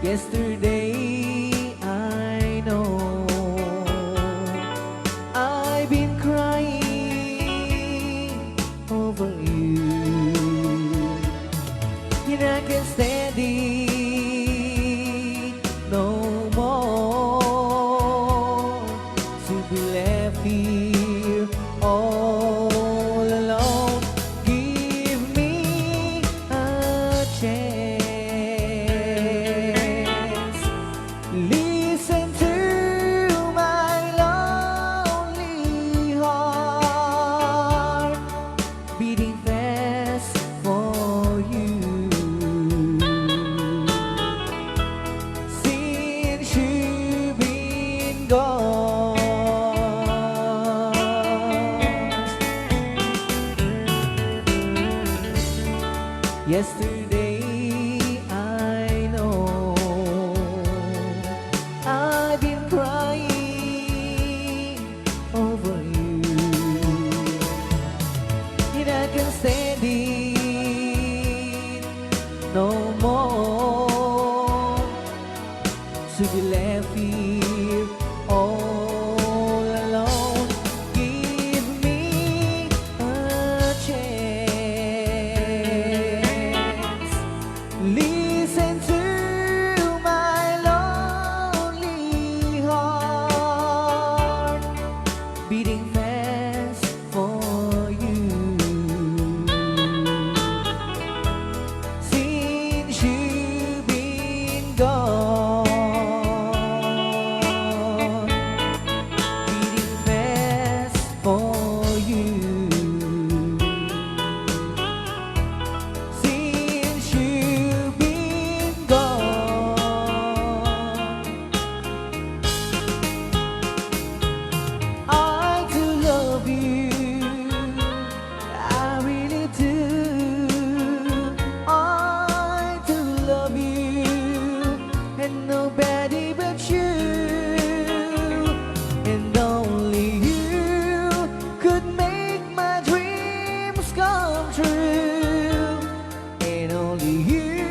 Yesterday I know I've been crying over you, and I can't stand it no more to be left here all alone. Give me a chance. Listen to my lonely heart beating fast for you. Since you've been gone, yesterday I know I've been crying over you, and I can't stand it no more to be left here all alone. Give me a chance. Listen to my lonely heart beating fast for you. Since you've been gone, beating fast for you. Since you've been gone, I do love you, I really do. I do love you, and nobody but you, and only you could make my dreams come true, and only you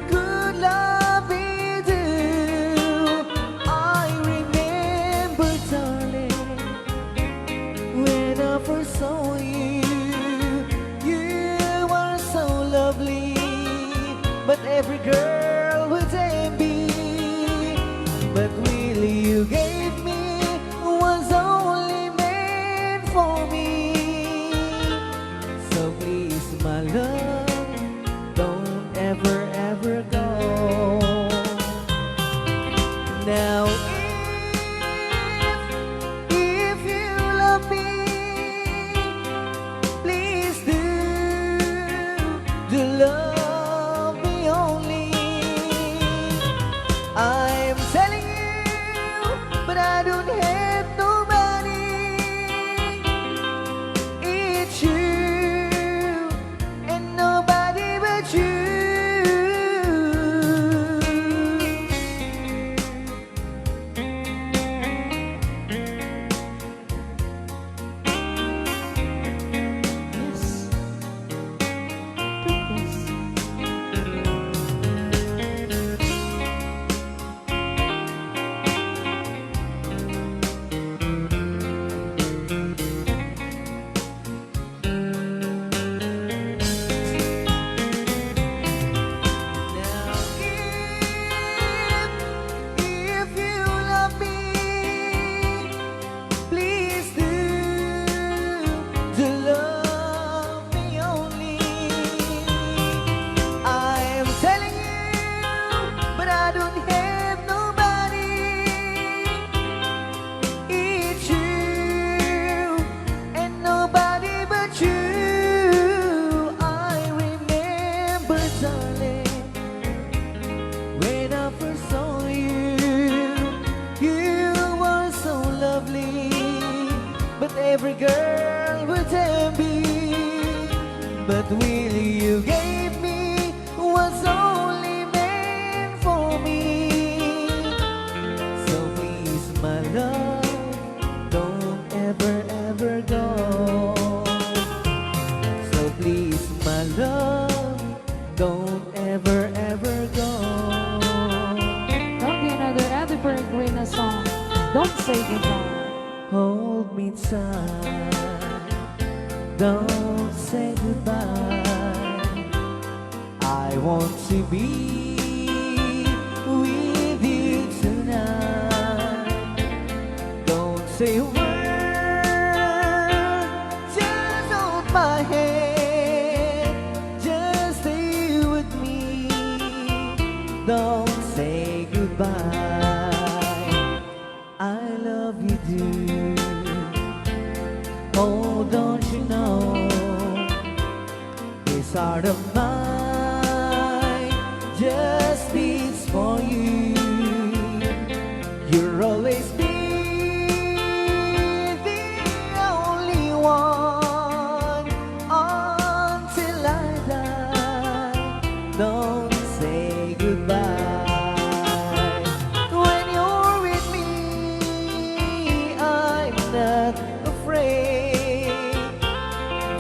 could love me too. I remember, darling, when I first saw you, you were so lovely, but every girl would envy. But really you gave me was only meant for me. So please, my love, don't ever, ever go. Now if you love me, please do love me only. I'm telling you, but I don't have nobody. It's you and nobody but you. Yes, purpose. Now if you love me, please do love me only. I'm telling you, but I don't have nobody. It's you and nobody but you. I remember, darling, when I first saw you, you were so lovely, but every girl would envy. But really you gave me was only meant for me. So please, my love, don't ever, ever a song, Don't Say Goodbye. Hold me tight, don't say goodbye. I want to be with you tonight. Don't say a word, just hold my hand. Just stay with me, don't say goodbye. I love you, dear. Oh, don't you know, this heart of mine just beats for you. You'll always be the only one until I die. Don't say goodbye. When you're with me, I'm not afraid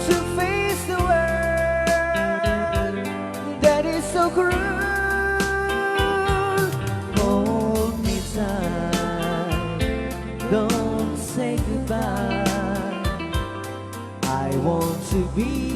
to face the world that is so cruel. Hold me tight, don't say goodbye. I want to be